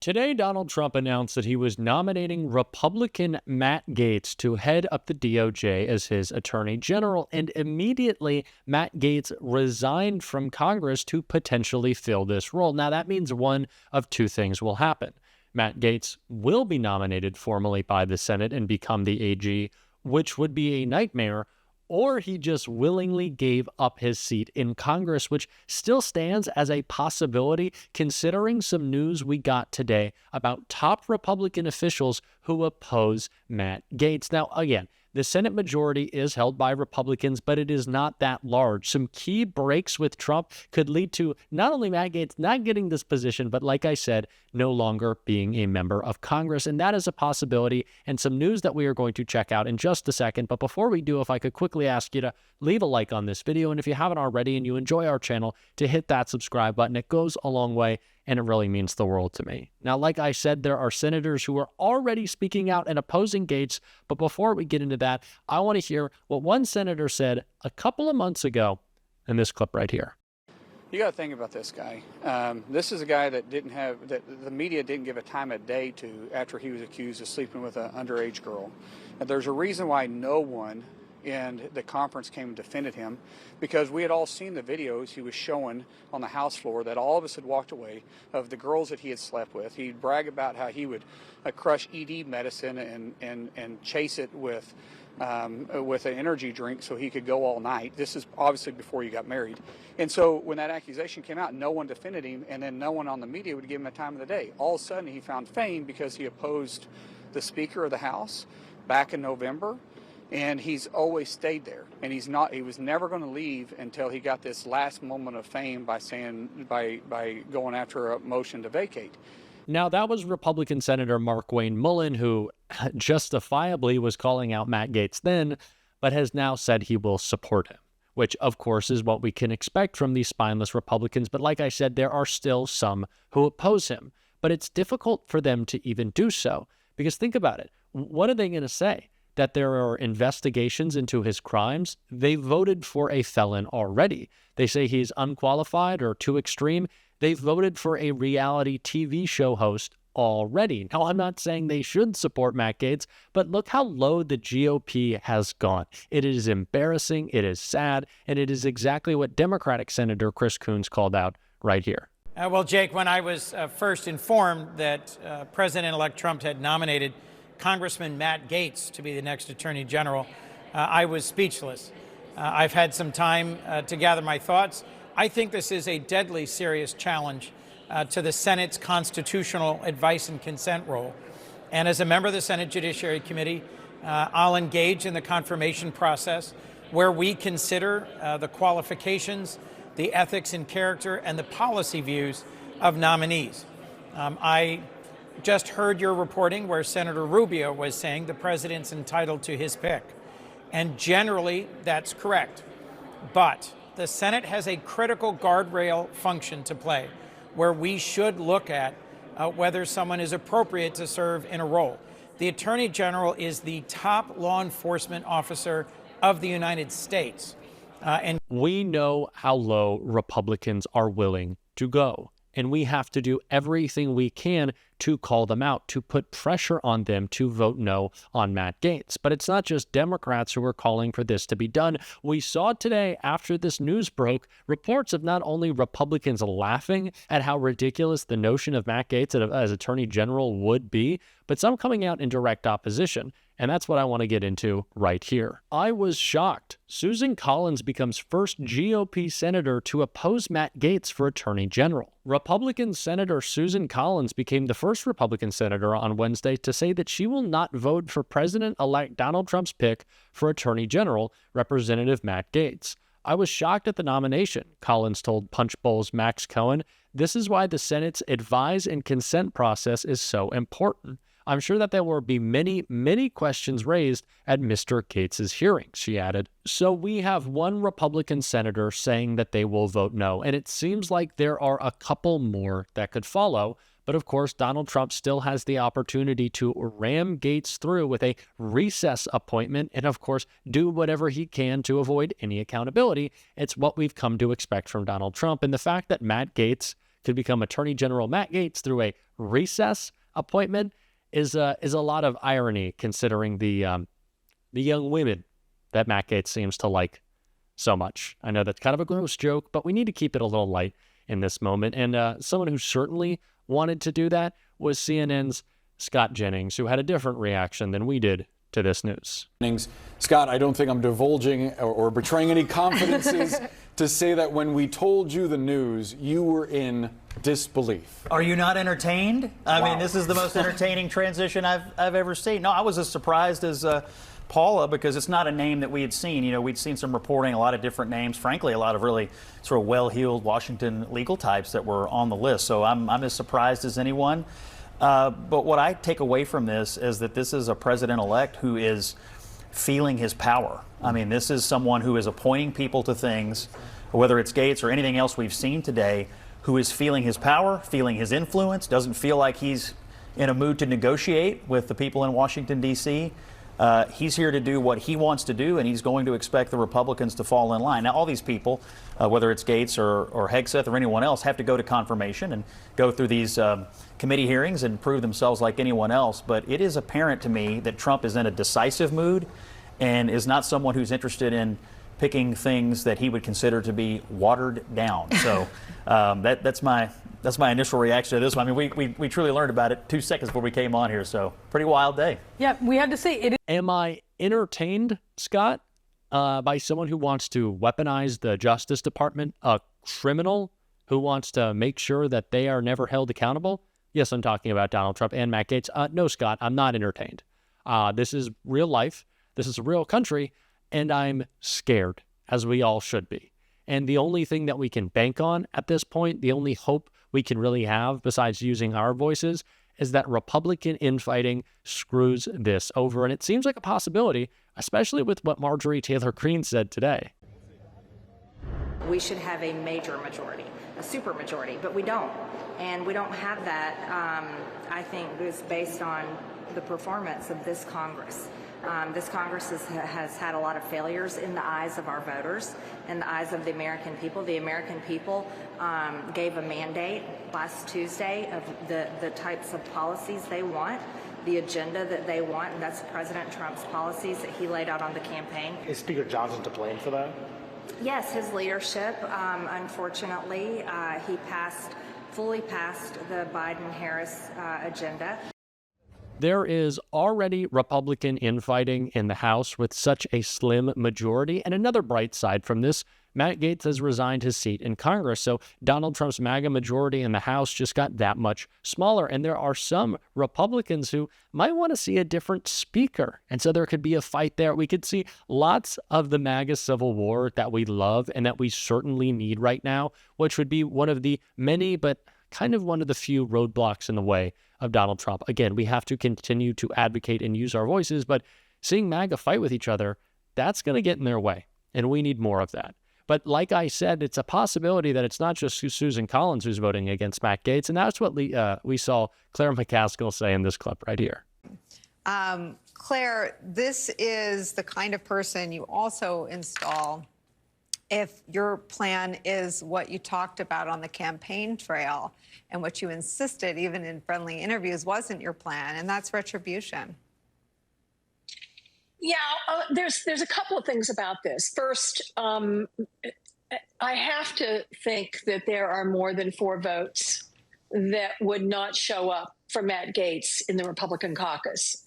Today, Donald Trump announced that he was nominating Republican Matt Gaetz to head up the DOJ as his attorney general, and immediately Matt Gaetz resigned from Congress to potentially fill this role. Now, that means one of two things will happen. Matt Gaetz will be nominated formally by the Senate and become the AG, which would be a nightmare, or he just willingly gave up his seat in Congress, which still stands as a possibility considering some news we got today about top Republican officials who oppose Matt Gaetz. Now, again, the Senate majority is held by Republicans, but it is not that large. Some key breaks with Trump could lead to not only Matt Gaetz not getting this position, but like I said, no longer being a member of Congress. And that is a possibility and some news that we are going to check out in just a second. But before we do, if I could quickly ask you to leave a like on this video. And if you haven't already and you enjoy our channel, to hit that subscribe button. It goes a long way and it really means the world to me. Now, like I said, there are senators who are already speaking out and opposing Gaetz. But before we get into that, I want to hear what one senator said a couple of months ago in this clip right here. You got to think about this guy. This is a guy that the media didn't give a time of day to after he was accused of sleeping with an underage girl. And there's a reason why no one in the conference came and defended him, because we had all seen the videos he was showing on the House floor that all of us had walked away of the girls that he had slept with. He'd brag about how he would crush ED medicine and chase it with an energy drink so he could go all night. This is obviously before you got married. And so when that accusation came out, no one defended him, and then no one on the media would give him a time of the day. All of a sudden he found fame because he opposed the Speaker of the House back in November. And he's always stayed there, and he was never going to leave until he got this last moment of fame by going after a motion to vacate. Now, that was Republican Senator Mark Wayne Mullen, who justifiably was calling out Matt Gaetz then, but has now said he will support him, which of course is what we can expect from these spineless Republicans. But like I said, there are still some who oppose him, but it's difficult for them to even do so, because think about it. What are they going to say? That there are investigations into his crimes? They voted for a felon already. They say he's unqualified or too extreme. They voted for a reality TV show host already. Now, I'm not saying they should support Matt Gaetz, but look how low the GOP has gone. It is embarrassing, it is sad, and it is exactly what Democratic Senator Chris Coons called out right here. Well, Jake, when I was first informed that President-elect Trump had nominated Congressman Matt Gaetz to be the next Attorney General, I was speechless. I've had some time to gather my thoughts. I think this is a deadly serious challenge to the Senate's constitutional advice and consent role. And as a member of the Senate Judiciary Committee, I'll engage in the confirmation process where we consider the qualifications, the ethics and character, and the policy views of nominees. I just heard your reporting where Senator Rubio was saying the president's entitled to his pick. And generally, that's correct. But the Senate has a critical guardrail function to play where we should look at whether someone is appropriate to serve in a role. The Attorney General is the top law enforcement officer of the United States. And we know how low Republicans are willing to go. And we have to do everything we can to call them out, to put pressure on them to vote no on Matt Gaetz. But it's not just Democrats who are calling for this to be done. We saw today, after this news broke, reports of not only Republicans laughing at how ridiculous the notion of Matt Gaetz as Attorney General would be, but some coming out in direct opposition. And that's what I want to get into right here. I was shocked. Susan Collins becomes first GOP senator to oppose Matt Gaetz for Attorney General. Republican Senator Susan Collins became the first Republican senator on Wednesday to say that she will not vote for President-elect Donald Trump's pick for Attorney General, Representative Matt Gaetz. I was shocked at the nomination, Collins told Punchbowl's Max Cohen. This is why the Senate's advise and consent process is so important. I'm sure that there will be many, many questions raised at Mr. Gaetz's hearings, she added. So we have one Republican senator saying that they will vote no, and it seems like there are a couple more that could follow. But of course, Donald Trump still has the opportunity to ram Gaetz through with a recess appointment and, of course, do whatever he can to avoid any accountability. It's what we've come to expect from Donald Trump. And the fact that Matt Gaetz could become Attorney General Matt Gaetz through a recess appointment is a lot of irony, considering the young women that Matt Gaetz seems to like so much. I know that's kind of a gross joke, but we need to keep it a little light in this moment. And someone who certainly wanted to do that was CNN's Scott Jennings, who had a different reaction than we did to this news. Scott, I don't think I'm divulging or betraying any confidences to say that when we told you the news, you were in disbelief. Are you not entertained? I mean, this is the most entertaining transition I've ever seen. No, I was as surprised as Paula, because it's not a name that we had seen. You know, we'd seen some reporting, a lot of different names, frankly, a lot of really sort of well-heeled Washington legal types that were on the list. So I'm as surprised as anyone. But what I take away from this is that this is a president-elect who is feeling his power. I mean, this is someone who is appointing people to things, whether it's Gaetz or anything else we've seen today, who is feeling his power, feeling his influence, doesn't feel like he's in a mood to negotiate with the people in Washington, D.C. He's here to do what he wants to do, and he's going to expect the Republicans to fall in line. Now, all these people, whether it's Gaetz or Hegseth or anyone else, have to go to confirmation and go through these committee hearings and prove themselves like anyone else. But it is apparent to me that Trump is in a decisive mood and is not someone who's interested in picking things that he would consider to be watered down. So that's my initial reaction to this one. I mean, we truly learned about it 2 seconds before we came on here. So pretty wild day. Yeah, we had to say it. Am I entertained, Scott, by someone who wants to weaponize the Justice Department, a criminal who wants to make sure that they are never held accountable? Yes, I'm talking about Donald Trump and Matt Gaetz. No, Scott, I'm not entertained. This is real life. This is a real country, and I'm scared, as we all should be. And the only thing that we can bank on at this point, the only hope we can really have besides using our voices, is that Republican infighting screws this over. And it seems like a possibility, especially with what Marjorie Taylor Greene said today. We should have a major majority, a super majority, but we don't. And we don't have that, I think, is based on the performance of this Congress. This Congress has had a lot of failures in the eyes of our voters, in the eyes of the American people. The American people gave a mandate last Tuesday of the types of policies they want, the agenda that they want, and that's President Trump's policies that he laid out on the campaign. Is Speaker Johnson to blame for that? Yes, his leadership. Unfortunately, he fully passed the Biden-Harris agenda. There is already Republican infighting in the House with such a slim majority. And another bright side from this, Matt Gaetz has resigned his seat in Congress. So Donald Trump's MAGA majority in the House just got that much smaller. And there are some Republicans who might want to see a different speaker. And so there could be a fight there. We could see lots of the MAGA civil war that we love and that we certainly need right now, which would be one of the many, but kind of one of the few roadblocks in the way of Donald Trump. Again, we have to continue to advocate and use our voices, but seeing MAGA fight with each other, that's going to get in their way, and we need more of that. But like I said, it's a possibility that it's not just Susan Collins who's voting against Matt Gaetz, and that's what we saw Claire McCaskill say in this clip right here. Claire, this is the kind of person you also install if your plan is what you talked about on the campaign trail and what you insisted, even in friendly interviews, wasn't your plan, and that's retribution. Yeah, there's a couple of things about this. First, I have to think that there are more than 4 votes that would not show up for Matt Gaetz in the Republican caucus.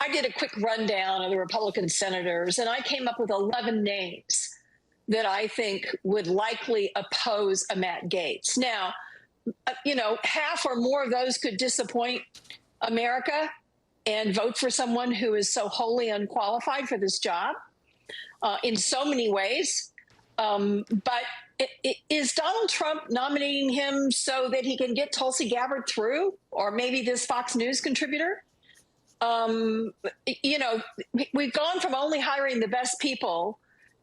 I did a quick rundown of the Republican senators, and I came up with 11 names that I think would likely oppose a Matt Gaetz. Now, half or more of those could disappoint America and vote for someone who is so wholly unqualified for this job in so many ways. But is Donald Trump nominating him so that he can get Tulsi Gabbard through, or maybe this Fox News contributor? We've gone from only hiring the best people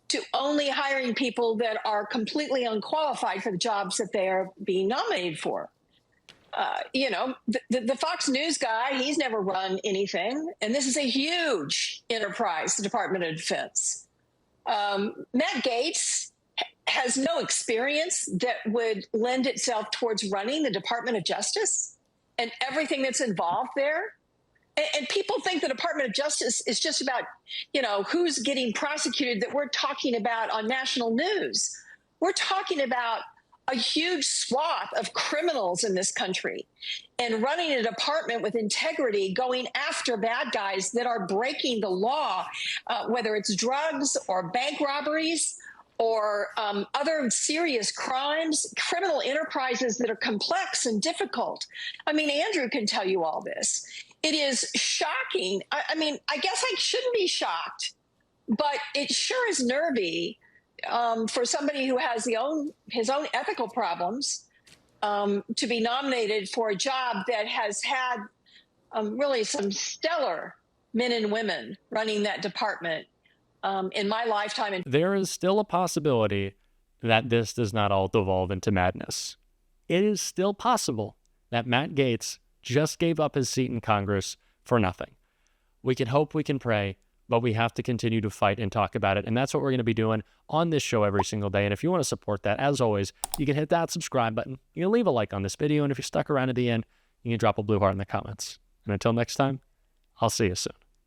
to only hiring people that are completely unqualified for the jobs that they are being nominated for. The Fox News guy, he's never run anything, and this is a huge enterprise, the Department of Defense. Matt Gaetz has no experience that would lend itself towards running the Department of Justice and everything that's involved there. And people think the Department of Justice is just about, who's getting prosecuted, that we're talking about on national news. We're talking about a huge swath of criminals in this country, and running a department with integrity, going after bad guys that are breaking the law, whether it's drugs or bank robberies or other serious crimes, criminal enterprises that are complex and difficult. I mean, Andrew can tell you all this. It is shocking. I guess I shouldn't be shocked, but it sure is nervy for somebody who has his own ethical problems to be nominated for a job that has had really some stellar men and women running that department in my lifetime. And there is still a possibility that this does not all devolve into madness. It is still possible that Matt Gaetz just gave up his seat in Congress for nothing. We can hope, we can pray, but we have to continue to fight and talk about it. And that's what we're going to be doing on this show every single day. And if you want to support that, as always, you can hit that subscribe button. You can leave a like on this video. And if you're stuck around at the end, you can drop a blue heart in the comments. And until next time, I'll see you soon.